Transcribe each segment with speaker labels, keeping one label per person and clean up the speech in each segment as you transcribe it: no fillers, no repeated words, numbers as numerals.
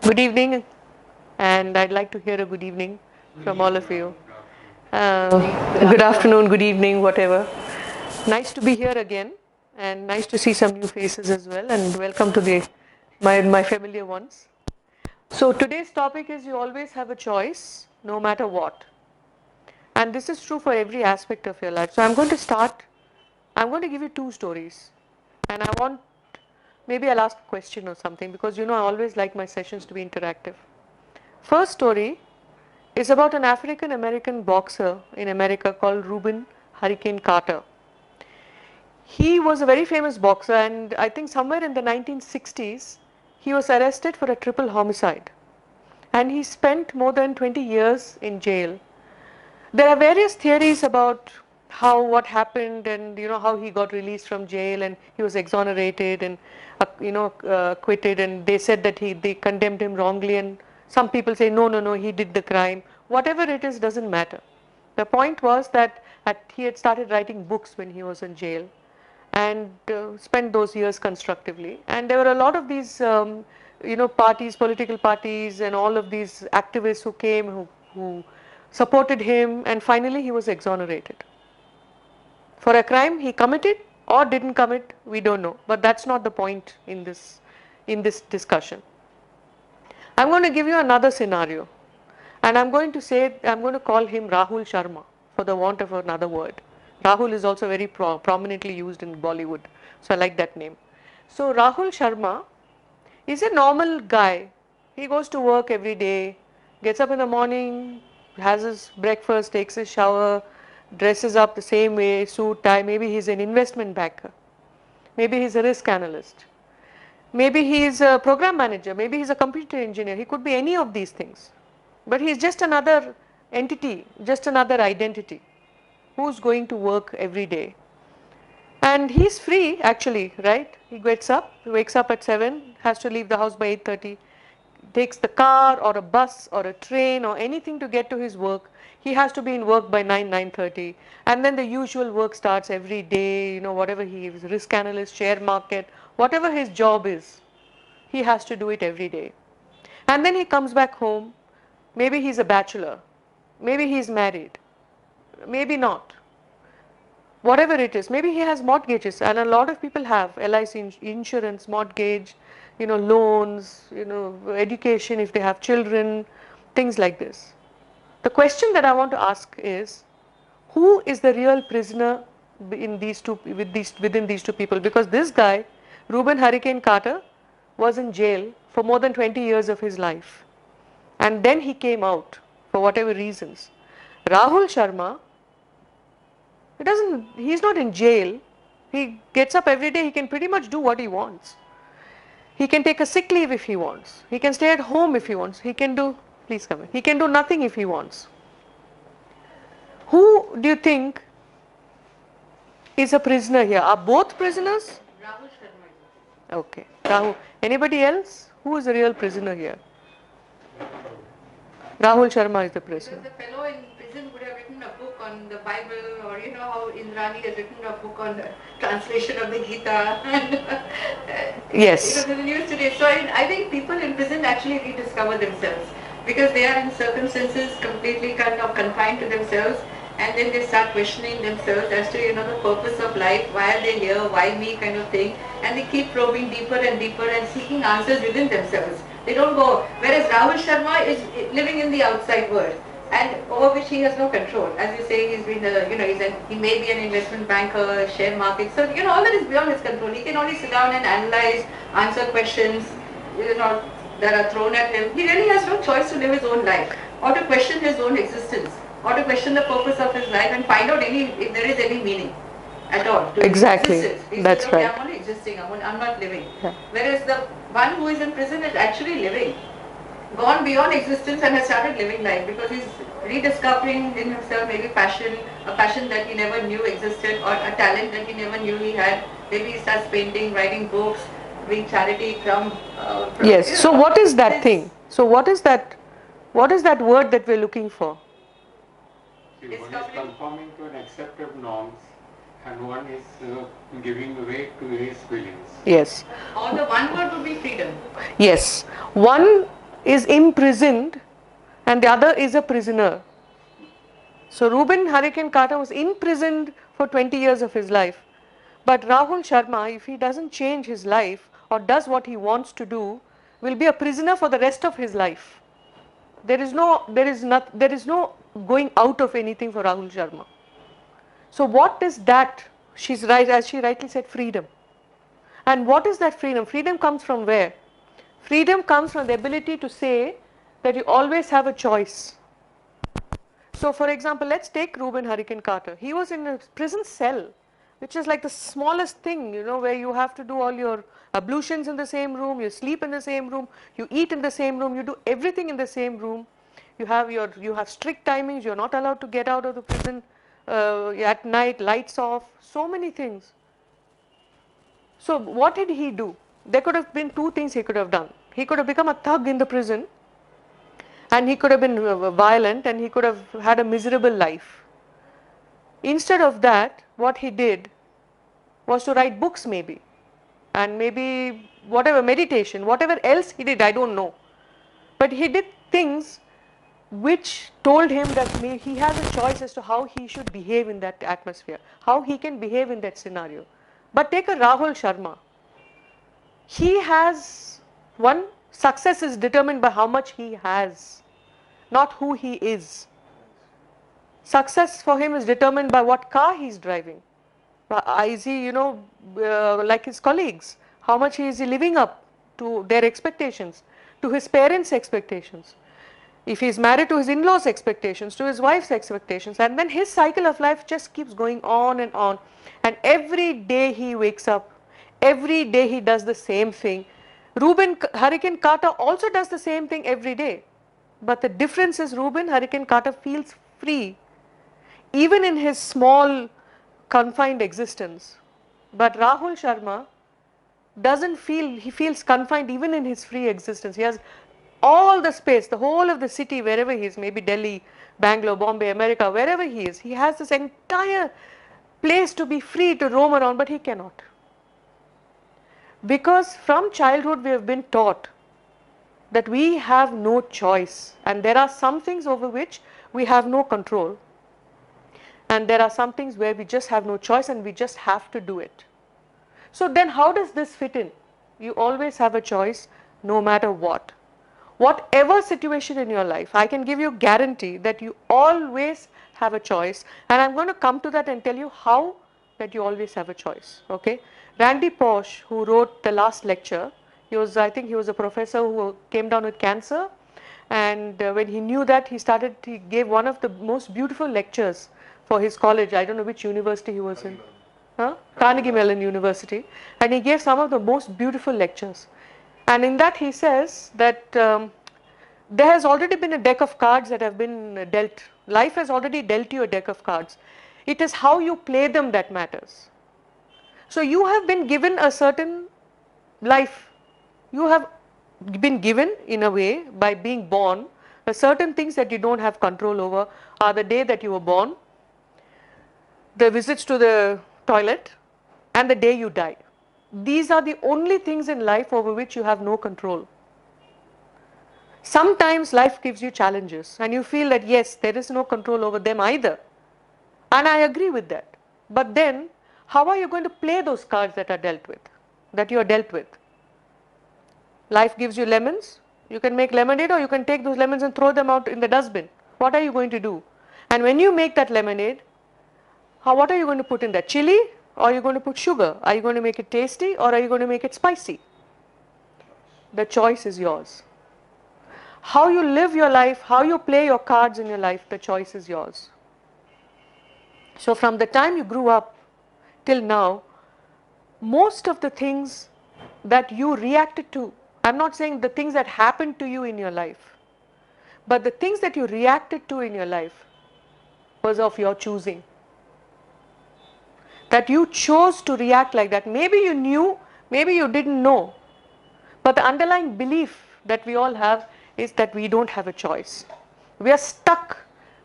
Speaker 1: Good evening, and I'd like to hear a good evening from all of you. Good afternoon, good evening, whatever. Nice to be here again, and nice to see some new faces as well. And welcome to my familiar ones. So today's topic is you always have a choice, no matter what, and this is true for every aspect of your life. So I'm going to start. I'm going to give you two stories, and I want maybe I'll ask a question or something because I always like my sessions to be interactive. First story is about an African American boxer in America called Reuben Hurricane Carter. He was a very famous boxer, and I think somewhere in the 1960s he was arrested for a triple homicide, and he spent more than 20 years in jail. There are various theories about how what happened, and how he got released from jail and he was exonerated and acquitted, and they said that they condemned him wrongly, and some people say no, he did the crime. Whatever it is doesn't matter. The point was that he had started writing books when he was in jail, and spent those years constructively, and there were a lot of these parties, political parties, and all of these activists who came, who supported him, and finally he was exonerated for a crime he committed or didn't commit. We don't know, but that's not the point in this discussion. I'm going to give you another scenario, and I'm going to call him Rahul Sharma for the want of another word. Rahul is also very prominently used in Bollywood, so I like that name. So Rahul Sharma is a normal guy. He goes to work every day, gets up in the morning, has his breakfast, takes his shower, dresses up the same way, suit, tie. Maybe he's an investment banker. Maybe he's a risk analyst. Maybe he's a program manager. Maybe he's a computer engineer. He could be any of these things. But he's just another entity, just another identity who's going to work every day. And he's free actually, right? He gets up, he wakes up at 7, has to leave the house by 8:30, takes the car or a bus or a train or anything to get to his work. He has to be in work by 9:30, and then the usual work starts every day, whatever he is, risk analyst, share market, whatever his job is, he has to do it every day. And then he comes back home. Maybe he's a bachelor, maybe he's married, maybe not. Whatever it is, maybe he has mortgages, and a lot of people have LIC insurance, mortgage, loans, education if they have children, things like this. The question that I want to ask is, who is the real prisoner within these two people? Because this guy, Reuben Hurricane Carter, was in jail for more than 20 years of his life, and then he came out for whatever reasons. Rahul Sharma, he's not in jail. He gets up every day, he can pretty much do what he wants. He can take a sick leave if he wants. He can stay at home if he wants. Please come in. He can do nothing if he wants. Who do you think is a prisoner here? Are both prisoners?
Speaker 2: Rahul Sharma.
Speaker 1: Okay. Rahul. Anybody else? Who is the real prisoner here? Rahul Sharma is the prisoner.
Speaker 2: Because the fellow in prison would have written a book on the Bible, or how Indrani has written a book on the translation of the Gita.
Speaker 1: Yes.
Speaker 2: In the news today. So I think people in prison actually rediscover themselves because they are in circumstances completely kind of confined to themselves, and then they start questioning themselves as to the purpose of life, why are they here, why me, kind of thing, and they keep probing deeper and deeper and seeking answers within themselves. They don't go. Whereas Rahul Sharma is living in the outside world, and over which he has no control. As you say, he's been he may be an investment banker, share market. So all that is beyond his control. He can only sit down and analyze, answer questions, that are thrown at him. He really has no choice to live his own life, or to question his own existence, or to question the purpose of his life and find out if there is any meaning at all to
Speaker 1: exactly.
Speaker 2: existence.
Speaker 1: That's
Speaker 2: says,
Speaker 1: right.
Speaker 2: I'm only existing, I'm not living.
Speaker 1: Yeah.
Speaker 2: Whereas the one who is in prison is actually living, gone beyond existence and has started living life because he's rediscovering in himself maybe a passion that he never knew existed, or a talent that he never knew he had. Maybe he starts painting, writing books, doing charity from
Speaker 1: yes. So what is that thing? So what is that word that we're looking for?
Speaker 3: One is conforming to an accepted norms, and one is giving way to his feelings.
Speaker 1: Yes.
Speaker 2: Or the one word would be freedom.
Speaker 1: Yes. One is imprisoned and the other is a prisoner. So Reuben Hurricane Carter was imprisoned for 20 years of his life. But Rahul Sharma, if he doesn't change his life or does what he wants to do, will be a prisoner for the rest of his life. There is no going out of anything for Rahul Sharma. So what is that? She's right, as she rightly said, freedom. And what is that freedom? Freedom comes from where? Freedom comes from the ability to say that you always have a choice. So for example, let's take Reuben Hurricane Carter. He was in a prison cell, which is like the smallest thing, where you have to do all your ablutions in the same room, you sleep in the same room, you eat in the same room, you do everything in the same room. You have strict timings, you're not allowed to get out of the prison at night, lights off, so many things. So what did he do? There could have been two things he could have done. He could have become a thug in the prison, and he could have been violent, and he could have had a miserable life. Instead of that, what he did was to write books maybe, and maybe whatever, meditation, whatever else he did, I don't know. But he did things which told him that he has a choice as to how he should behave in that atmosphere, how he can behave in that scenario. But take a Rahul Sharma. He has, one, success is determined by how much he has, not who he is. Success for him is determined by what car he's driving. Is he, like his colleagues? How much is he living up to their expectations, to his parents' expectations? If he's married, to his in-laws' expectations, to his wife's expectations, and then his cycle of life just keeps going on. And every day he wakes up, every day he does the same thing. Reuben Hurricane Carter also does the same thing every day. But the difference is Reuben Hurricane Carter feels free, even in his small, confined existence. But Rahul Sharma doesn't feel, he feels confined even in his free existence. He has all the space, the whole of the city, wherever he is, maybe Delhi, Bangalore, Bombay, America, wherever he is, he has this entire place to be free to roam around, but he cannot. Because from childhood we have been taught that we have no choice, and there are some things over which we have no control, and there are some things where we just have no choice and we just have to do it. So then how does this fit in? You always have a choice no matter what. Whatever situation in your life, I can give you guarantee that you always have a choice, and I'm going to come to that and tell you how that you always have a choice. Okay? Randy Pausch, who wrote the last lecture, I think he was a professor who came down with cancer, and when he knew that, he gave one of the most beautiful lectures for his college. I don't know which university he was in. Carnegie Mellon University, and he gave some of the most beautiful lectures. And in that he says that there has already been a deck of cards that have been dealt. Life has already dealt you a deck of cards. It is how you play them that matters. So you have been given a certain life. You have been given, in a way, by being born, certain things that you don't have control over are the day that you were born, the visits to the toilet, and the day you die. These are the only things in life over which you have no control. Sometimes life gives you challenges and you feel that yes, there is no control over them either. And I agree with that. But then, how are you going to play those cards that you are dealt with? Life gives you lemons. You can make lemonade, or you can take those lemons and throw them out in the dustbin. What are you going to do? And when you make that lemonade, what are you going to put in that? Chili? Or are you going to put sugar? Are you going to make it tasty, or are you going to make it spicy? The choice is yours. How you live your life, how you play your cards in your life, the choice is yours. So from the time you grew up till now, most of the things that you reacted to, I'm not saying the things that happened to you in your life, but the things that you reacted to in your life was of your choosing. That you chose to react like that. Maybe you knew, maybe you didn't know. But the underlying belief that we all have is that we don't have a choice. We are stuck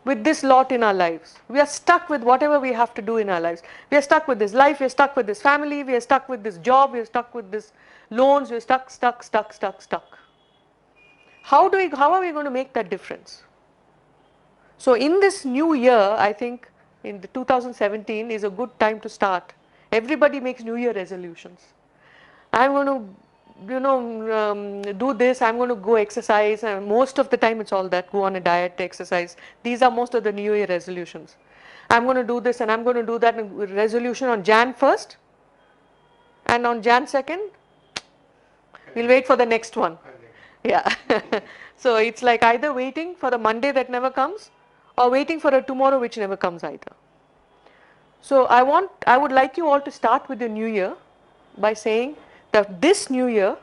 Speaker 1: with this lot in our lives. We are stuck with whatever we have to do in our lives. We are stuck with this life, we are stuck with this family, we are stuck with this job, we are stuck with this loans, we are stuck. How are we going to make that difference? So in this new year, I think in the 2017 is a good time to start. Everybody makes New Year resolutions. I'm going to, do this. I'm going to go exercise. And most of the time, it's all that: go on a diet, exercise. These are most of the New Year resolutions. I'm going to do this and I'm going to do that. Resolution on Jan 1st, and on Jan 2nd, we'll wait for the next one. Yeah. So it's like either waiting for the Monday that never comes, or waiting for a tomorrow which never comes either. So I would like you all to start with the new year by saying that this new year,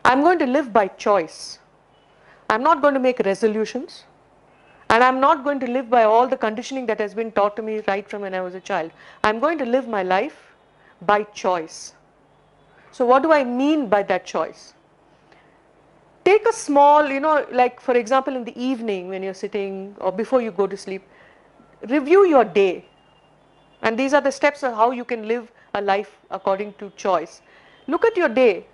Speaker 1: I'm going to live by choice. I'm not going to make resolutions, and I'm not going to live by all the conditioning that has been taught to me right from when I was a child. I'm going to live my life by choice. So what do I mean by that choice? Take a small, like for example in the evening when you're sitting or before you go to sleep, review your day. And these are the steps of how you can live a life according to choice. Look at your day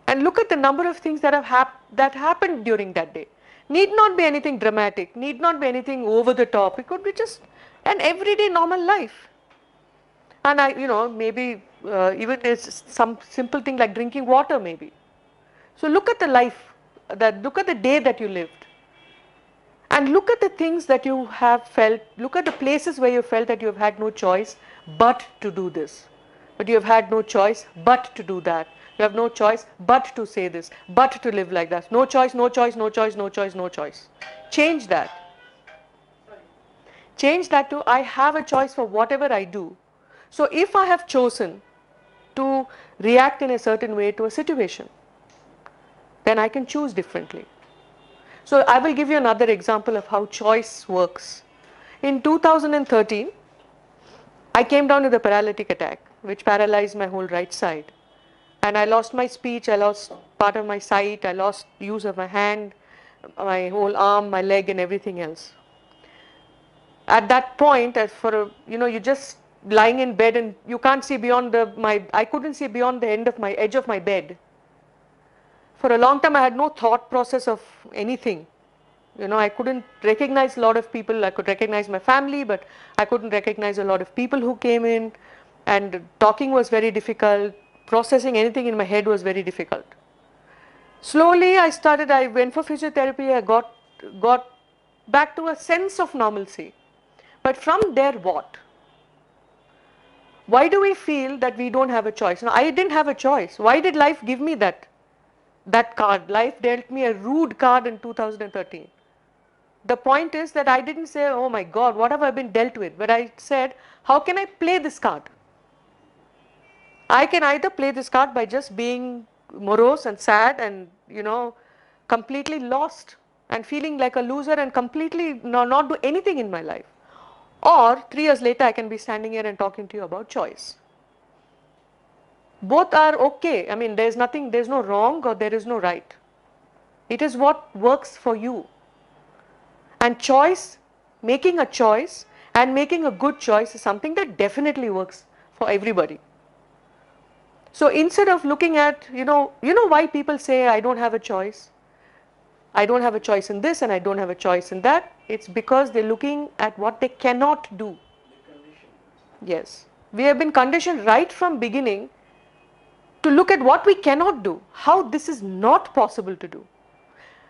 Speaker 1: and look at the number of things that happened during that day. Need not be anything dramatic, need not be anything over the top. It could be just an everyday normal life. And maybe even it's some simple thing like drinking water maybe. So look at the life, look at the day that you lived. And look at the things that you have felt, look at the places where you felt that you have had no choice but to do this. But you have had no choice but to do that. You have no choice but to say this, but to live like that. No choice, no choice, no choice, no choice, no choice. Change that. Change that to I have a choice for whatever I do. So if I have chosen to react in a certain way to a situation, then I can choose differently. So I will give you another example of how choice works. In 2013, I came down with a paralytic attack, which paralyzed my whole right side. And I lost my speech, I lost part of my sight, I lost use of my hand, my whole arm, my leg and everything else. At that point, you're just lying in bed and you can't see beyond I couldn't see beyond the edge of my bed. For a long time I had no thought process of anything. I couldn't recognize a lot of people. I could recognize my family, but I couldn't recognize a lot of people who came in, and talking was very difficult. Processing anything in my head was very difficult. Slowly I went for physiotherapy. I got back to a sense of normalcy. But from there what? Why do we feel that we don't have a choice? Now, I didn't have a choice. Why did life give me that card? Life dealt me a rude card in 2013. The point is that I didn't say, oh my God, what have I been dealt with? But I said, how can I play this card? I can either play this card by just being morose and sad and, completely lost and feeling like a loser and completely not do anything in my life. Or 3 years later, I can be standing here and talking to you about choice. Both are okay. I mean, there's no wrong or there is no right. It is what works for you. And choice, making a choice and making a good choice is something that definitely works for everybody. So instead of looking at, why people say I don't have a choice. I don't have a choice in this and I don't have a choice in that. It's because they're looking at what they cannot do. Yes. We have been conditioned right from beginning to look at what we cannot do, how this is not possible to do.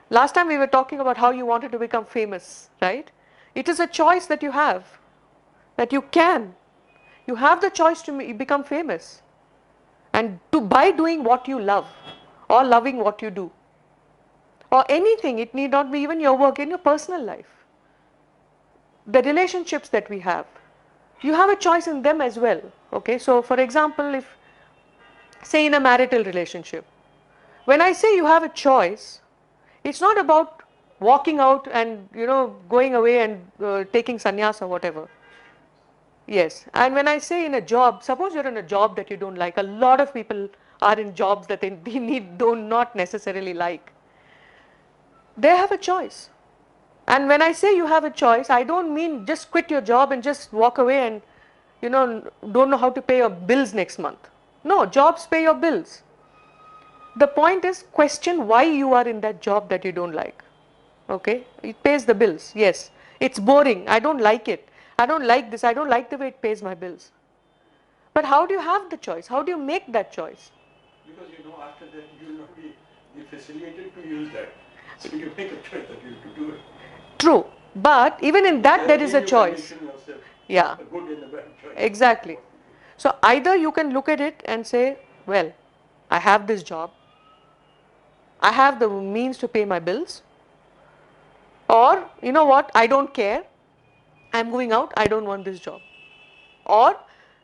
Speaker 1: Last time we were talking about how you wanted to become famous, right? It is a choice that you have, that you can. You have the choice to become famous. And by doing what you love, or loving what you do, or anything, it need not be even your work, in your personal life. The relationships that we have, you have a choice in them as well. Okay, so for example, if, say in a marital relationship, when I say you have a choice, it's not about walking out and, going away and taking sannyas or whatever. Yes, and when I say in a job, suppose you're in a job that you don't like. A lot of people are in jobs that they do not necessarily like. They have a choice. And when I say you have a choice, I don't mean just quit your job and just walk away and, don't know how to pay your bills next month. No, jobs pay your bills. The point is, question why you are in that job that you don't like. Okay, it pays the bills. Yes, it's boring. I don't like it. I don't like this. I don't like the way it pays my bills. But how do you have the choice? How do you make that choice?
Speaker 3: Because you know after that you will not be facilitated to use that. So you make a choice that you have to do it.
Speaker 1: True, but even in that there is a choice.
Speaker 3: Yourself,
Speaker 1: yeah,
Speaker 3: a good and a bad choice.
Speaker 1: Exactly. So either you can look at it and say, well, I have this job, I have the means to pay my bills, or you know what, I don't care, I'm going out, I don't want this job. Or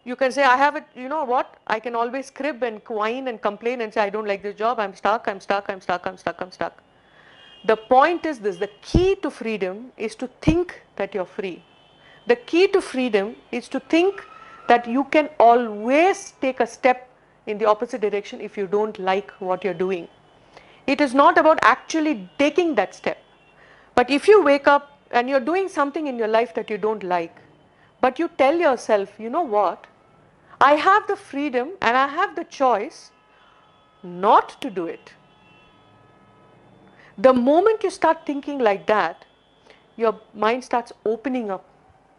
Speaker 1: you can say, I have it, you know what, I can always crib and whine and complain and say, I don't like this job, I'm stuck, I'm stuck, I'm stuck, I'm stuck, I'm stuck. The point is this, the key to freedom is to think that you're free. The key to freedom is to think that you can always take a step in the opposite direction if you don't like what you're doing. It is not about actually taking that step. But if you wake up and you're doing something in your life that you don't like, but you tell yourself, you know what, I have the freedom and I have the choice not to do it. The moment you start thinking like that, your mind starts opening up.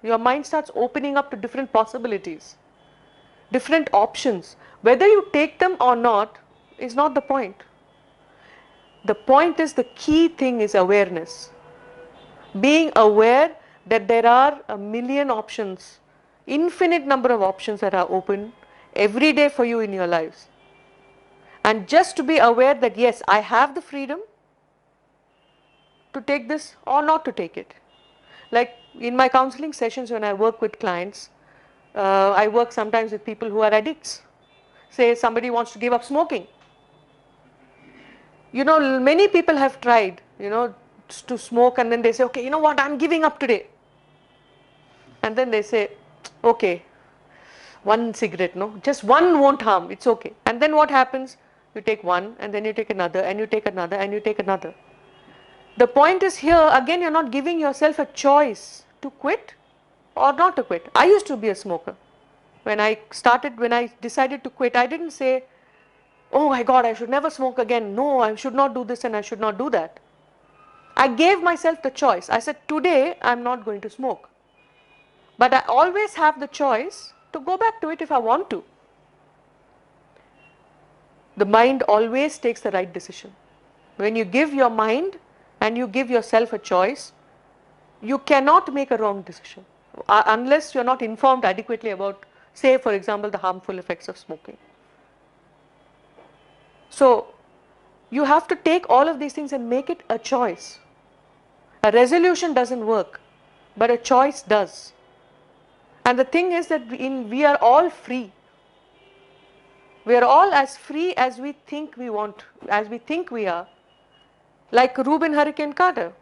Speaker 1: Your mind starts opening up to different possibilities, different options. Whether you take them or not is not the point. The point is, the key thing is awareness. Being aware that there are a million options, infinite number of options that are open every day for you in your lives. And just to be aware that yes, I have the freedom to take this or not to take it. Like in my counseling sessions when I work with clients, I work sometimes with people who are addicts. Say somebody wants to give up smoking. You know, many people have tried, you know, to smoke, and then they say, okay, you know what, I'm giving up today. And then they say, okay, one cigarette, no, just one won't harm, it's okay. And then what happens? You take one, and then you take another, and you take another, and you take another. The point is here, again, you're not giving yourself a choice to quit or not to quit. I used to be a smoker. When I decided to quit, I didn't say, oh my God, I should never smoke again. No, I should not do this and I should not do that. I gave myself the choice. I said, today I'm not going to smoke. But I always have the choice to go back to it if I want to. The mind always takes the right decision. When you give your mind and you give yourself a choice, you cannot make a wrong decision unless you're not informed adequately about, say, for example, the harmful effects of smoking. So you have to take all of these things and make it a choice. A resolution doesn't work, but a choice does. And the thing is that we are all free. We are all as free as we think we want, as we think we are. Like Reuben Hurricane Carter.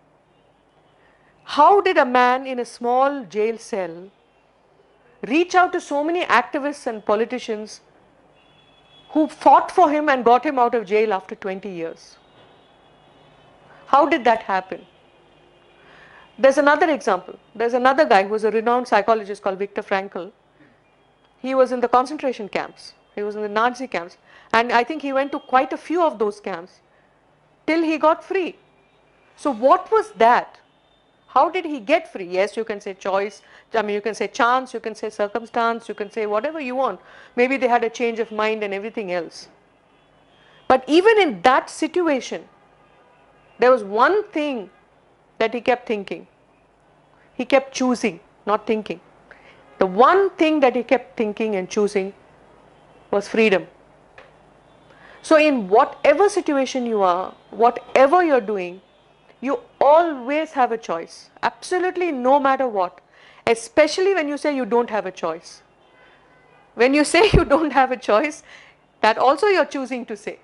Speaker 1: How did a man in a small jail cell reach out to so many activists and politicians who fought for him and got him out of jail after 20 years? How did that happen? There's another example. There's another guy who was a renowned psychologist called Viktor Frankl. He was in the concentration camps. He was in the Nazi camps. And I think he went to quite a few of those camps till he got free. So what was that? How did he get free? Yes, you can say choice. I mean, you can say chance, you can say circumstance, you can say whatever you want. Maybe they had a change of mind and everything else. But even in that situation, there was one thing that he kept thinking. He kept choosing, not thinking. The one thing that he kept thinking and choosing was freedom. So in whatever situation you are, whatever you're doing, you always have a choice, absolutely no matter what, especially when you say you don't have a choice. When you say you don't have a choice, that also you're choosing to say.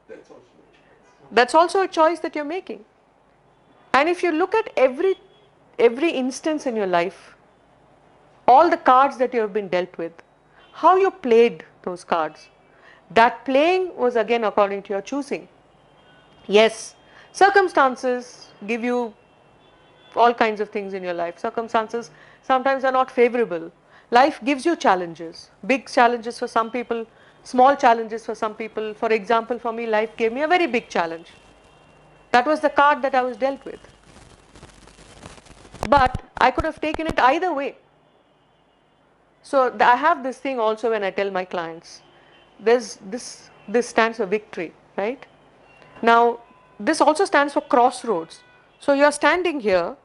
Speaker 3: That's also a choice.
Speaker 1: That's also a choice that you're making. And if you look at every instance in your life, all the cards that you have been dealt with, how you played those cards, that playing was again according to your choosing. Yes, circumstances give you all kinds of things in your life. Circumstances sometimes are not favorable. Life gives you challenges, big challenges for some people, small challenges for some people. For example, for me, life gave me a very big challenge. That was the card that I was dealt with. But I could have taken it either way. So I have this thing also when I tell my clients. This stands for victory, right? Now, this also stands for crossroads. So you are standing here,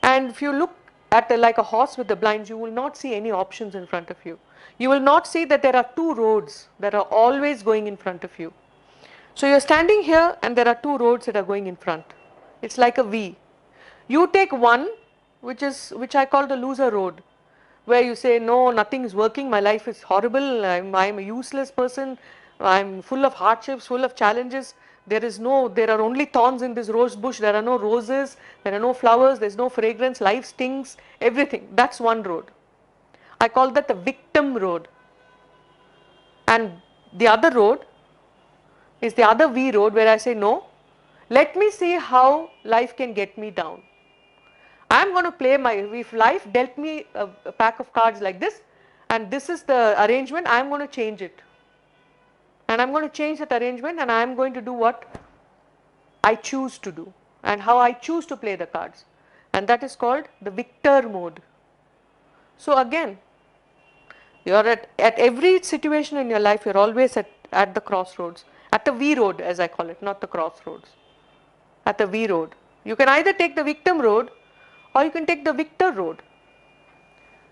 Speaker 1: and if you look at like a horse with the blinds, you will not see any options in front of you. You will not see that there are two roads that are always going in front of you. So you're standing here and there are two roads that are going in front. It's like a V. You take one, which I call the loser road, where you say, no, nothing is working, my life is horrible, I'm a useless person, I'm full of hardships, full of challenges, there are only thorns in this rose bush, there are no roses, there are no flowers, there's no fragrance, life stinks, everything. That's one road. I call that the victim road. And the other road is the other V road, where I say, no, let me see how life can get me down. I'm going to play if life dealt me a pack of cards like this, and this is the arrangement, I'm going to change it. And I'm going to change that arrangement, and I'm going to do what I choose to do, and how I choose to play the cards. And that is called the victor mode. So again, you're at every situation in your life, you're always at the crossroads. At the V road, as I call it, not the crossroads. At the V road. You can either take the victim road, or you can take the victor road.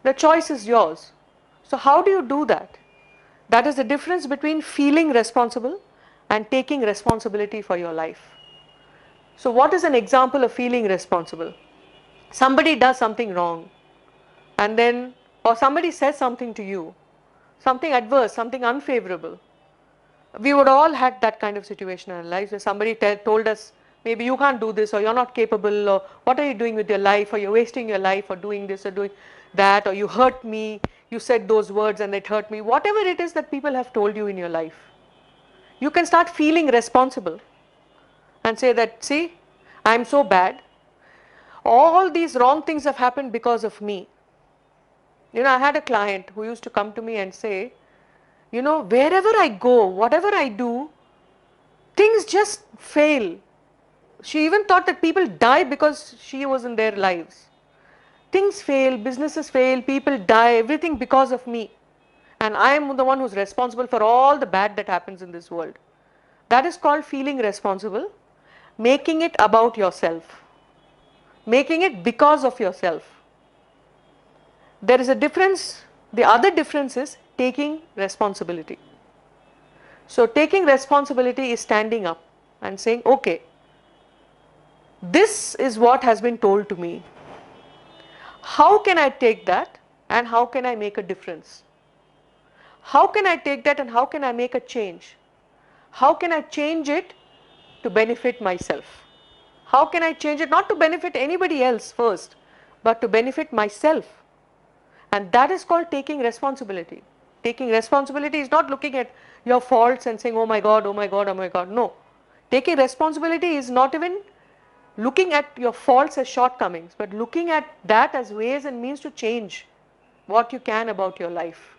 Speaker 1: The choice is yours. So how do you do that? That is the difference between feeling responsible and taking responsibility for your life. So what is an example of feeling responsible? Somebody does something wrong, and then, or somebody says something to you, something adverse, something unfavorable. We would all had that kind of situation in our lives where somebody told us, maybe you can't do this, or you're not capable, or what are you doing with your life, or you're wasting your life, or doing this or doing that, or you hurt me, you said those words and it hurt me. Whatever it is that people have told you in your life, you can start feeling responsible and say that, see, I'm so bad, all these wrong things have happened because of me. I had a client who used to come to me and say, wherever I go, whatever I do, things just fail. She even thought that people die because she was in their lives. Things fail, businesses fail, people die, everything because of me. And I am the one who's responsible for all the bad that happens in this world. That is called feeling responsible, making it about yourself, making it because of yourself. There is a difference. The other difference is taking responsibility. So taking responsibility is standing up and saying, okay, this is what has been told to me. How can I take that and how can I make a difference? How can I take that and how can I make a change? How can I change it to benefit myself? How can I change it not to benefit anybody else first, but to benefit myself? And that is called taking responsibility. Taking responsibility is not looking at your faults and saying, oh my God, oh my God, oh my God. No. Taking responsibility is not even looking at your faults as shortcomings, but looking at that as ways and means to change what you can about your life.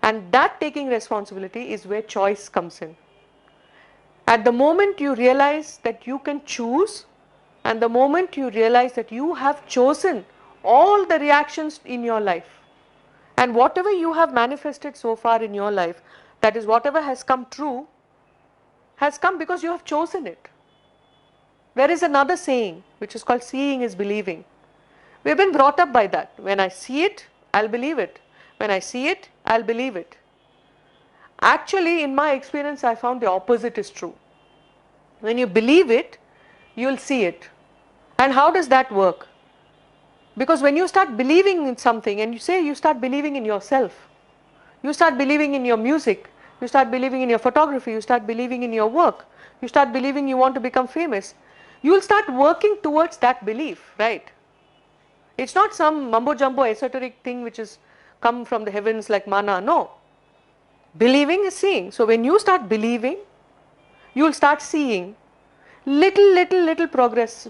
Speaker 1: And that taking responsibility is where choice comes in. At the moment you realize that you can choose, and the moment you realize that you have chosen all the reactions in your life, and whatever you have manifested so far in your life, that is whatever has come true, has come because you have chosen it. There is another saying which is called seeing is believing. We have been brought up by that. When I see it, I'll believe it. When I see it, I'll believe it. Actually, in my experience, I found the opposite is true. When you believe it, you'll see it. And how does that work? Because when you start believing in something, and you start believing in yourself, you start believing in your music, you start believing in your photography, you start believing in your work, you start believing you want to become famous, you will start working towards that belief, right? It's not some mumbo jumbo esoteric thing which is come from the heavens like manna. No. Believing is seeing. So when you start believing, you will start seeing little progress,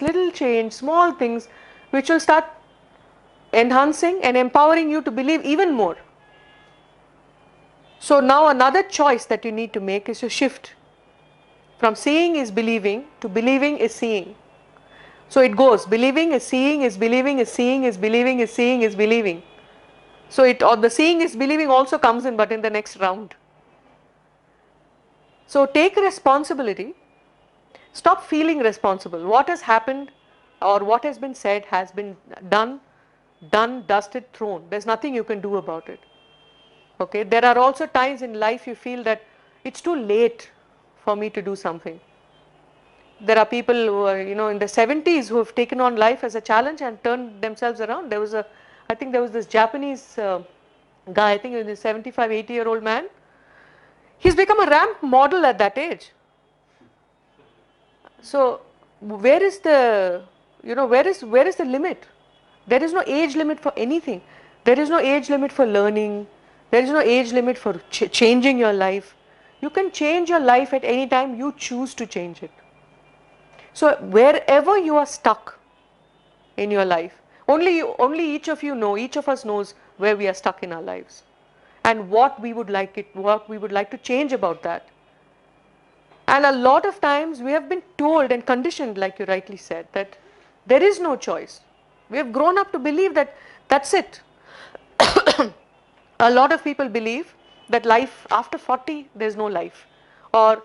Speaker 1: little change, small things which will start enhancing and empowering you to believe even more. So now another choice that you need to make is to shift from seeing is believing to believing is seeing. So it goes believing is seeing is believing is seeing is believing is seeing is believing. So it, or the seeing is believing also comes in, but in the next round. So take responsibility. Stop feeling responsible. What has happened or what has been said has been done, dusted, thrown. There's nothing you can do about it. Okay, there are also times in life you feel that it's too late for me to do something. There are people who are, in the 70s who have taken on life as a challenge and turned themselves around. I think there was this Japanese guy, I think he was a 75, 80-year-old man. He's become a ramp model at that age. So where is the, where is the limit? There is no age limit for anything. There is no age limit for learning. There is no age limit for changing your life. You can change your life at any time you choose to change it. So wherever you are stuck in your life, only each of us knows where we are stuck in our lives and what we would like to change about that. And a lot of times we have been told and conditioned, like you rightly said, that there is no choice. We have grown up to believe that that's it. A lot of people believe that life after 40 there's no life, or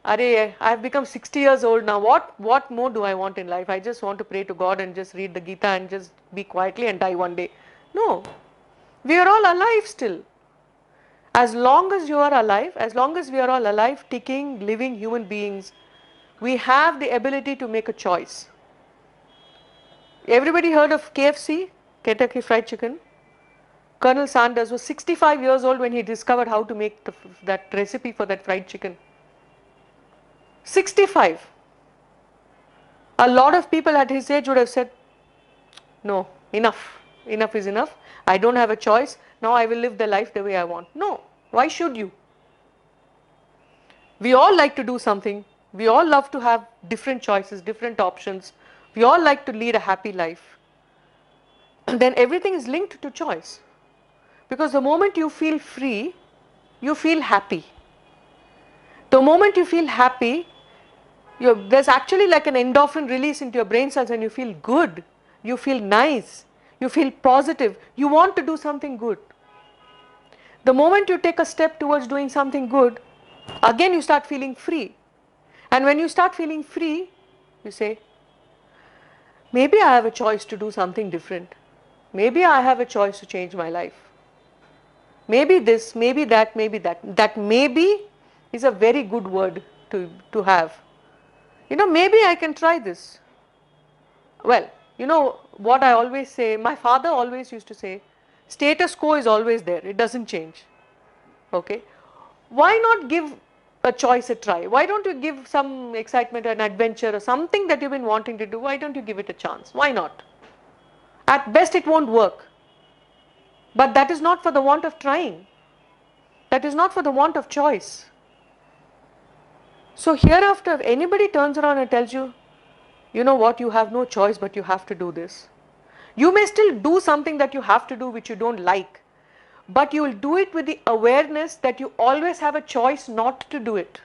Speaker 1: Arey, I've become 60 years old now. What more do I want in life? I just want to pray to God and just read the Gita and just be quietly and die one day. No, we are all alive still. As long as you are alive, as long as we are all alive, ticking, living human beings, we have the ability to make a choice. Everybody heard of KFC, Kentucky Fried Chicken? Colonel Sanders was 65 years old when he discovered how to make that recipe for that fried chicken. 65. A lot of people at his age would have said, no, enough. Enough is enough. I don't have a choice. Now I will live the life the way I want. No. Why should you? We all like to do something. We all love to have different choices, different options. We all like to lead a happy life. Then everything is linked to choice. Because the moment you feel free, you feel happy. The moment you feel happy, there's actually like an endorphin release into your brain cells and you feel good. You feel nice. You feel positive. You want to do something good. The moment you take a step towards doing something good, again you start feeling free. And when you start feeling free, you say, maybe I have a choice to do something different. Maybe I have a choice to change my life. Maybe this, maybe that, maybe that. That maybe is a very good word to have. Maybe I can try this. Well, what I always say, my father always used to say, status quo is always there, it doesn't change. Okay? Why not give a choice a try? Why don't you give some excitement and adventure or something that you've been wanting to do? Why don't you give it a chance? Why not? At best it won't work. But that is not for the want of trying. That is not for the want of choice. So hereafter, if anybody turns around and tells you, you know what, you have no choice but you have to do this. You may still do something that you have to do which you don't like, but you will do it with the awareness that you always have a choice not to do it.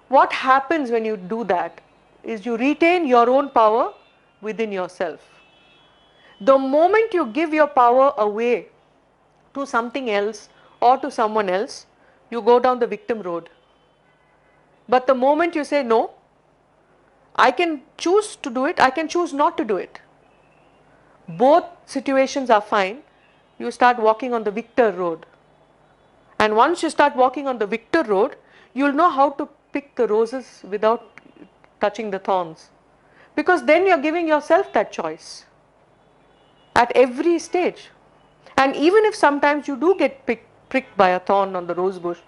Speaker 1: What happens when you do that is you retain your own power within yourself. The moment you give your power away to something else or to someone else, you go down the victim road. But the moment you say, no, I can choose to do it, I can choose not to do it. Both situations are fine. You start walking on the victor road. And once you start walking on the victor road, you'll know how to pick the roses without touching the thorns. Because then you're giving yourself that choice at every stage. And even if sometimes you do get pricked by a thorn on the rose bush,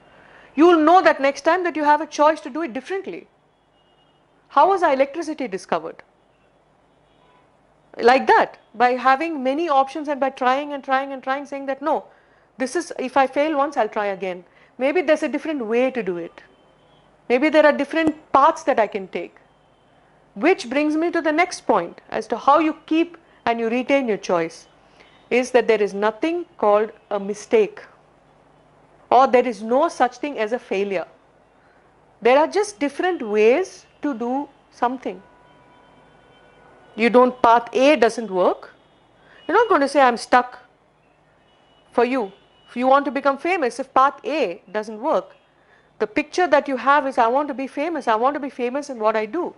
Speaker 1: you will know that next time that you have a choice to do it differently. How was our electricity discovered? Like that, by having many options and by trying and trying and trying, saying that no, this is, if I fail once, I'll try again. Maybe there's a different way to do it. Maybe there are different paths that I can take. Which brings me to the next point as to how you keep and you retain your choice, is that there is nothing called a mistake. or there is no such thing as a failure. There are just different ways to do something. You don't, path A doesn't work. You're not going to say I'm stuck. For you, if you want to become famous, if path A doesn't work, the picture that you have is I want to be famous. I want to be famous in what I do.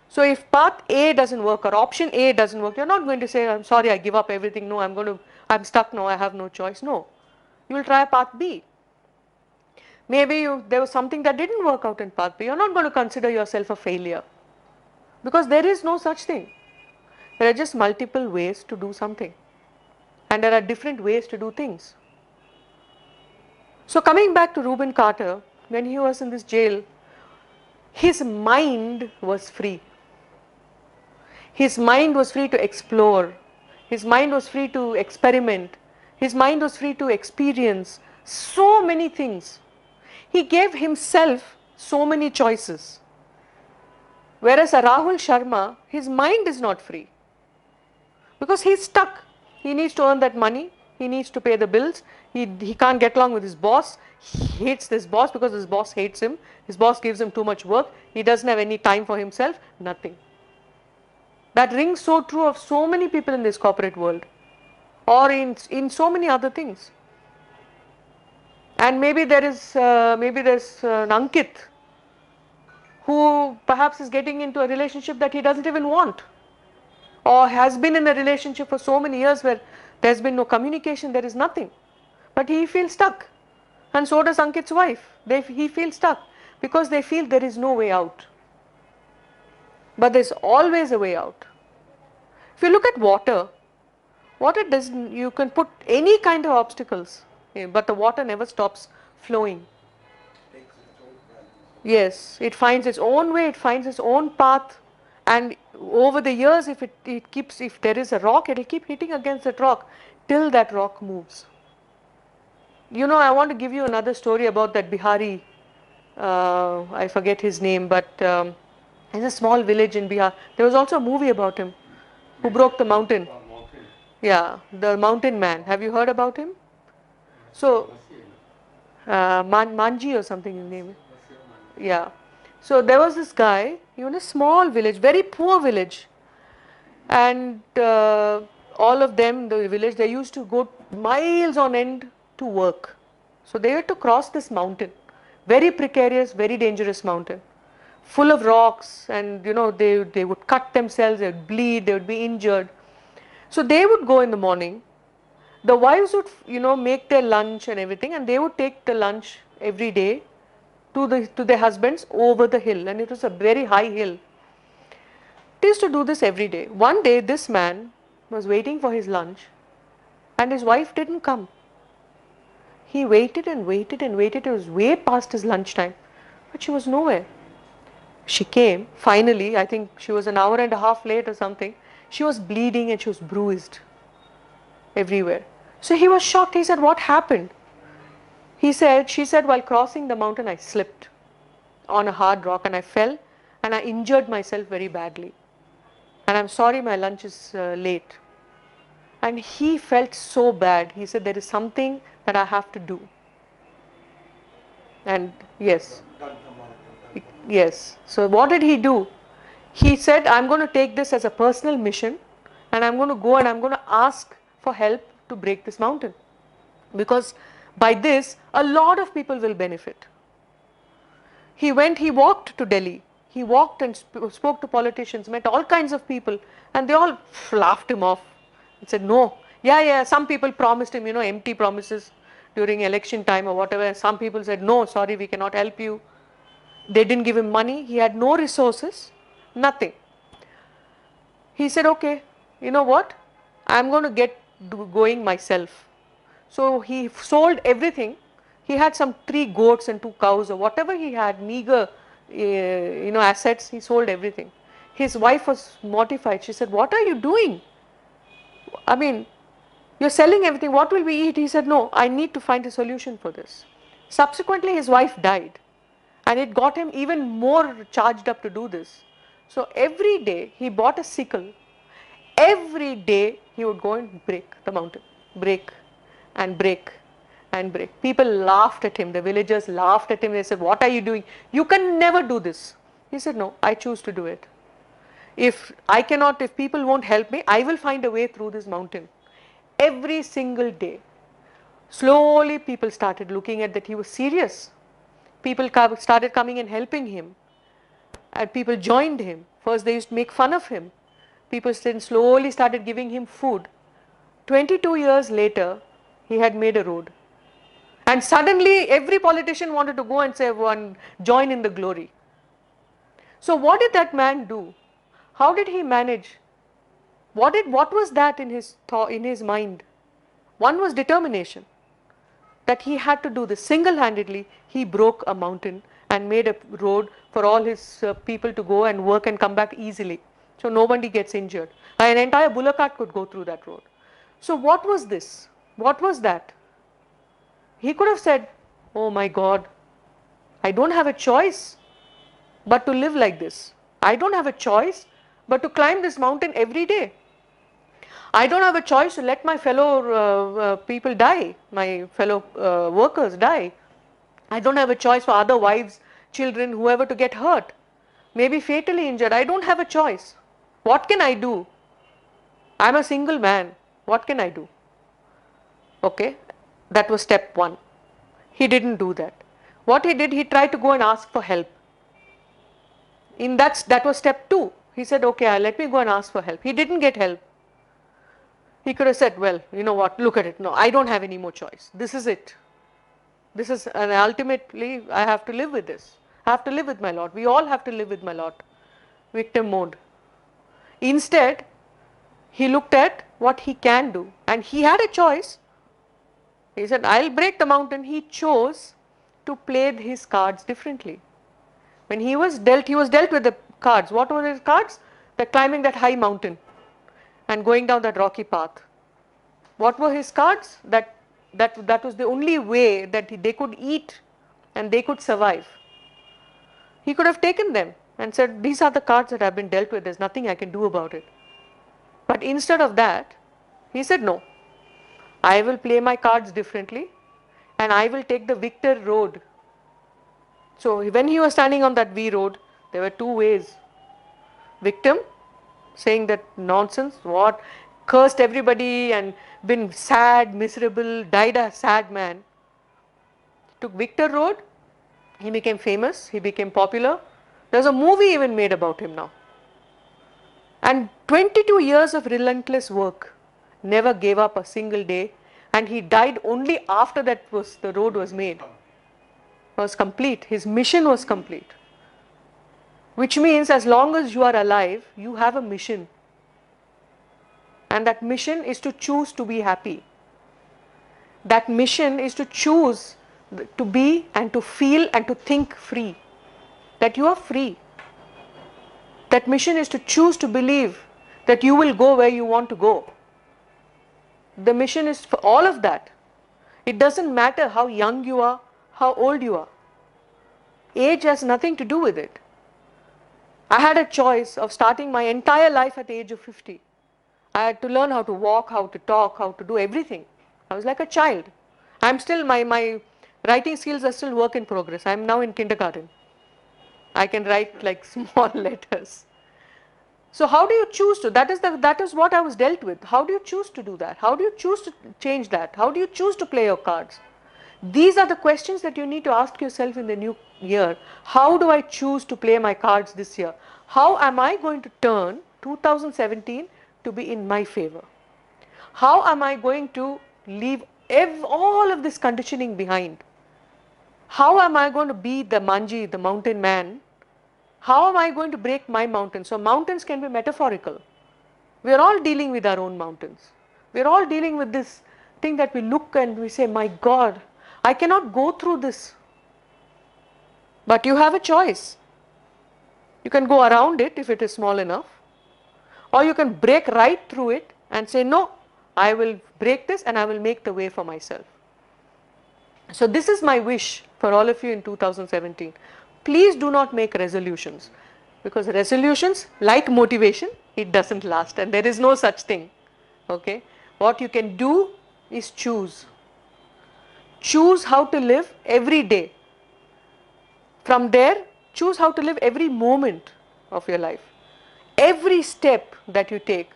Speaker 1: So if path A doesn't work or option A doesn't work, you're not going to say I'm sorry, I give up everything. No, I'm stuck now, I have no choice. No, you will try path B. Maybe there was something that didn't work out in path B. You're not going to consider yourself a failure, because there is no such thing. There are just multiple ways to do something, and there are different ways to do things. So coming back to Reuben Carter, when he was in this jail, his mind was free. His mind was free to explore. His mind was free to experiment. His mind was free to experience so many things. He gave himself so many choices. Whereas a Rahul Sharma, his mind is not free, because he's stuck. He needs to earn that money. He needs to pay the bills. He can't get along with his boss. He hates this boss because his boss hates him. His boss gives him too much work. He doesn't have any time for himself. Nothing. That rings so true of so many people in this corporate world, or in so many other things. And maybe there's an Ankit who perhaps is getting into a relationship that he doesn't even want, or has been in a relationship for so many years where there's been no communication, there is nothing, but he feels stuck. And so does Ankit's wife. He feels stuck because they feel there is no way out. But there's always a way out. If you look at water doesn't, you can put any kind of obstacles, but the water never stops flowing. Yes, it finds its own way, it finds its own path, and over the years, if there is a rock, it will keep hitting against that rock till that rock moves. I want to give you another story about that Bihari, I forget his name, but it's a small village in Bihar. There was also a movie about him, who broke the mountain. Yeah, the mountain man. Have you heard about him? So, Manji or something his name. Yeah. So there was this guy, he was in a small village, very poor village. And all of them, the village, they used to go miles on end to work. So they had to cross this mountain, very precarious, very dangerous mountain, full of rocks, and they would cut themselves, they would bleed, they would be injured. So they would go in the morning. The wives would make their lunch and everything, and they would take the lunch every day to their husbands over the hill, and it was a very high hill. They used to do this every day. One day this man was waiting for his lunch, and his wife didn't come. He waited and waited and waited. It was way past his lunchtime, but she was nowhere. She came finally. I think she was an hour and a half late or something. She was bleeding and she was bruised everywhere. So he was shocked. He said, "What happened?" She said, "While crossing the mountain, I slipped on a hard rock and I fell and I injured myself very badly. And I'm sorry, my lunch is late." And he felt so bad. He said, "There is something that I have to do." And yes. So what did he do? He said, "I'm going to take this as a personal mission, and I'm going to go and I'm going to ask for help to break this mountain. Because by this, a lot of people will benefit." He walked to Delhi. He walked and spoke to politicians, met all kinds of people, and they all laughed him off and said, "No, yeah, some people promised him, empty promises during election time or whatever. Some people said, 'No, sorry, we cannot help you.' They didn't give him money. He had no resources, nothing. He said, 'Okay, you know what? I'm going to get going myself.' So he sold everything. He had some 3 goats and 2 cows or whatever he had, meager, assets. He sold everything. His wife was mortified. She said, "What are you doing? I mean, you're selling everything. What will we eat?" He said, "No, I need to find a solution for this." Subsequently, his wife died, and it got him even more charged up to do this. So every day he bought a sickle. Every day he would go and break the mountain, break and break and break. People laughed at him. The villagers laughed at him. They said, "What are you doing? You can never do this." He said, "No, I choose to do it. If people won't help me, I will find a way through this mountain." Every single day. Slowly people started looking at that he was serious. People started coming and helping him. And people joined him. First they used to make fun of him. People then slowly started giving him food. 22 years later, he had made a road. And suddenly every politician wanted to go and say, join in the glory. So what did that man do? How did he manage? What was that in his thought, in his mind? One was determination. That he had to do this single-handedly. He broke a mountain and made a road for all his people to go and work and come back easily. So nobody gets injured. An entire bullock cart could go through that road. So what was this? What was that? He could have said, "Oh my God, I don't have a choice but to live like this. I don't have a choice but to climb this mountain every day. I don't have a choice to let my fellow people die, my fellow workers die. I don't have a choice for other wives, children, whoever to get hurt, maybe fatally injured. I don't have a choice. What can I do? I'm a single man. What can I do?" Okay, that was step one. He didn't do that. What he did, he tried to go and ask for help. That was step two. He said, "Okay, let me go and ask for help." He didn't get help. He could have said, "Well, you know what, look at it. No, I don't have any more choice. This is it. And ultimately, I have to live with this. I have to live with my lot. We all have to live with my lot." Victim mode. Instead, he looked at what he can do. And he had a choice. He said, "I'll break the mountain." He chose to play his cards differently. When he was dealt with the cards. What were his cards? The climbing that high mountain and going down that rocky path. What were his cards? That was the only way that they could eat and they could survive. He could have taken them and said, "These are the cards that I've been dealt with. There's nothing I can do about it." But instead of that, he said, "No, I will play my cards differently and I will take the victor road." So when he was standing on that V road, there were two ways. Victim, saying that nonsense, what, cursed everybody and been sad, miserable, died a sad man. Took Victor Road, he became famous, he became popular. There's a movie even made about him now. And 22 years of relentless work, never gave up a single day, and he died only after the road was made. Was complete, his mission was complete. Which means as long as you are alive, you have a mission. And that mission is to choose to be happy. That mission is to choose to be and to feel and to think free. That you are free. That mission is to choose to believe that you will go where you want to go. The mission is for all of that. It doesn't matter how young you are, how old you are. Age has nothing to do with it. I had a choice of starting my entire life at the age of 50. I had to learn how to walk, how to talk, how to do everything. I was like a child. I'm still, my writing skills are still work in progress. I'm now in kindergarten. I can write like small letters. So how do you choose to? That is what I was dealt with. How do you choose to do that? How do you choose to change that? How do you choose to play your cards? These are the questions that you need to ask yourself in the new year. How do I choose to play my cards this year? How am I going to turn 2017 to be in my favor? How am I going to leave all of this conditioning behind? How am I going to be the manji, the mountain man? How am I going to break my mountain? So mountains can be metaphorical. We are all dealing with our own mountains. We are all dealing with this thing that we look and we say, "My God, I cannot go through this." But you have a choice. You can go around it if it is small enough, or you can break right through it and say, "No, I will break this and I will make the way for myself." So this is my wish for all of you in 2017. Please do not make resolutions, because resolutions, like motivation, it doesn't last and there is no such thing. Okay? What you can do is choose. choose how to live every day. From there, choose how to live every moment of your life. Every step that you take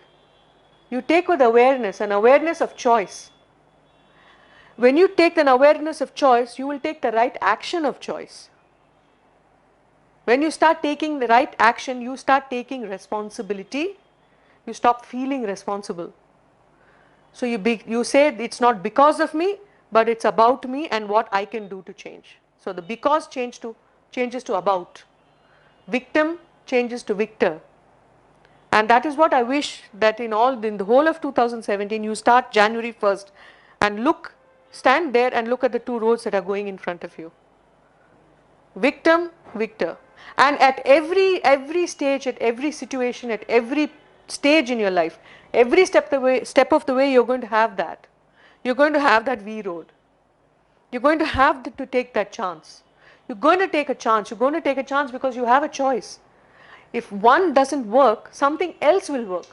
Speaker 1: with awareness, an awareness of choice. When you take an awareness of choice, you will take the right action of choice. When you start taking the right action, you start taking responsibility. You stop feeling responsible. So you say it's not because of me, but it's about me and what I can do to change. So the because changes to about. Victim changes to victor. And that is what I wish that in the whole of 2017 you start January 1st and stand there and look at the two roads that are going in front of you. Victim, victor. And at every stage, at every situation, at every stage in your life, every step of the way, you're going to have that. You're going to have that V road. You're going to have to take that chance. You're going to take a chance. You're going to take a chance because you have a choice. If one doesn't work, something else will work.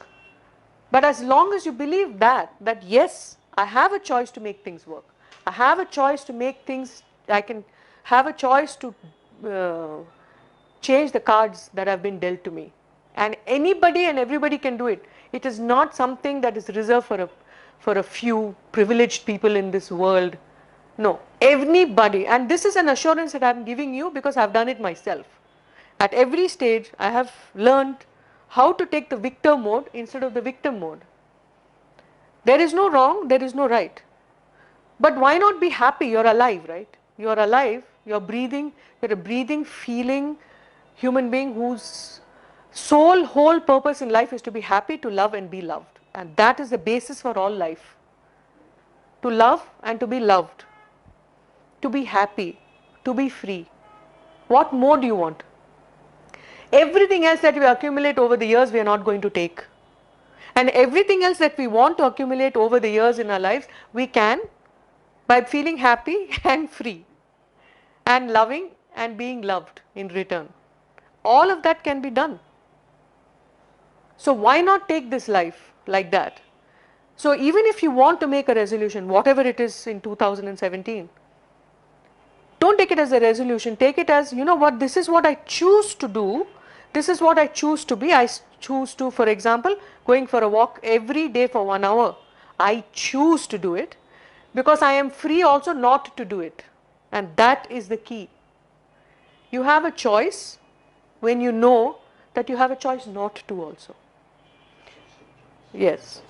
Speaker 1: But as long as you believe that yes, I have a choice to make things work. I have a choice to make things, I can have a choice to change the cards that have been dealt to me. And anybody and everybody can do it. It is not something that is reserved for a few privileged people in this world. No, anybody. And this is an assurance that I am giving you because I have done it myself. At every stage, I have learned how to take the victor mode instead of the victim mode. There is no wrong, there is no right. But why not be happy? You're alive, right? You're alive, you're breathing, you're a breathing, feeling human being whose whole purpose in life is to be happy, to love and be loved. And that is the basis for all life. To love and to be loved. To be happy, to be free. What more do you want? Everything else that we accumulate over the years, we are not going to take. And everything else that we want to accumulate over the years in our lives, we can by feeling happy and free and loving and being loved in return. All of that can be done. So why not take this life like that? So even if you want to make a resolution, whatever it is in 2017, don't take it as a resolution, take it as, you know what, this is what I choose to do, this is what I choose to be. I choose to, for example, going for a walk every day for 1 hour. I choose to do it because I am free also not to do it. And that is the key. You have a choice when you know that you have a choice not to also. Yes,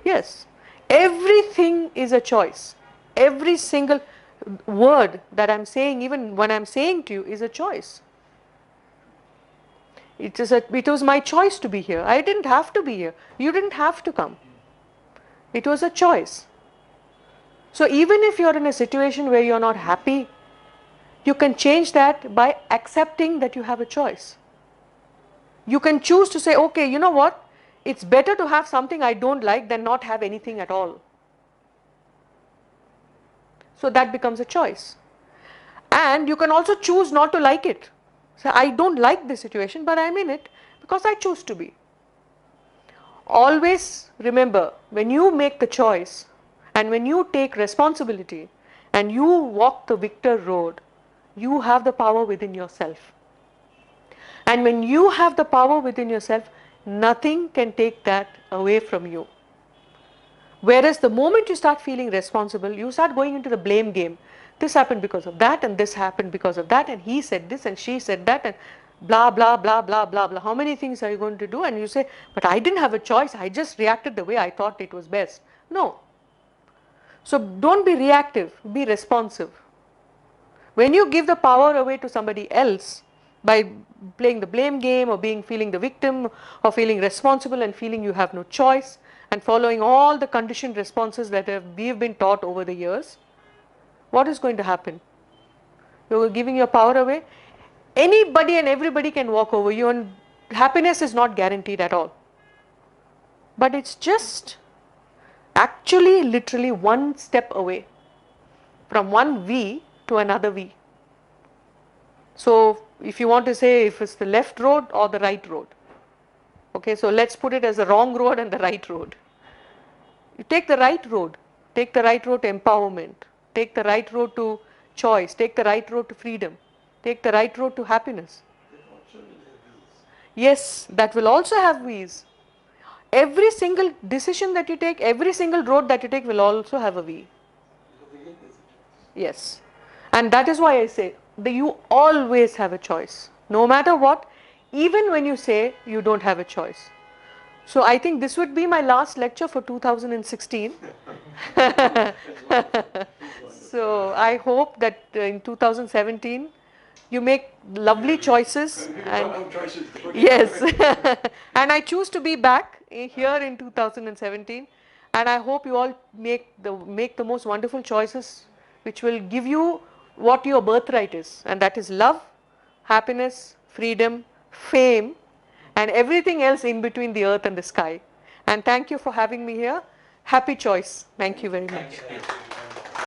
Speaker 1: yes. Everything is a choice. Every single word that I'm saying, even when I'm saying to you, is a choice. It was my choice to be here. I didn't have to be here. You didn't have to come. It was a choice. So even if you're in a situation where you're not happy, you can change that by accepting that you have a choice. You can choose to say, okay, you know what? It's better to have something I don't like than not have anything at all. So that becomes a choice. And you can also choose not to like it. So I don't like this situation, but I'm in it because I choose to be. Always remember, when you make the choice and when you take responsibility and you walk the victor road, you have the power within yourself. And when you have the power within yourself, nothing can take that away from you. Whereas the moment you start feeling responsible, you start going into the blame game. This happened because of that, and this happened because of that, and he said this and she said that, and blah, blah, blah, blah, blah, blah. How many things are you going to do? And you say, but I didn't have a choice. I just reacted the way I thought it was best. No. So don't be reactive, be responsive. When you give the power away to somebody else by playing the blame game or feeling the victim or feeling responsible and feeling you have no choice and following all the conditioned responses that we've been taught over the years, what is going to happen? You're giving your power away. Anybody and everybody can walk over you, and happiness is not guaranteed at all. But it's just actually literally one step away from one V to another V. So if you want to say if it's the left road or the right road. Okay, so let's put it as the wrong road and the right road. You take the right road. Take the right road to empowerment. Take the right road to choice. Take the right road to freedom. Take the right road to happiness. Yes, that will also have V's. Every single decision that you take, every single road that you take will also have a V. Yes. And that is why I say that you always have a choice. No matter what, even when you say you don't have a choice. So I think this would be my last lecture for 2016. So I hope that in 2017 you make lovely choices. And yes, and I choose to be back here in 2017, and I hope you all make the most wonderful choices which will give you what your birthright is, and that is love, happiness, freedom, fame, and everything else in between the earth and the sky. And thank you for having me here. Happy choice. Thank you very much.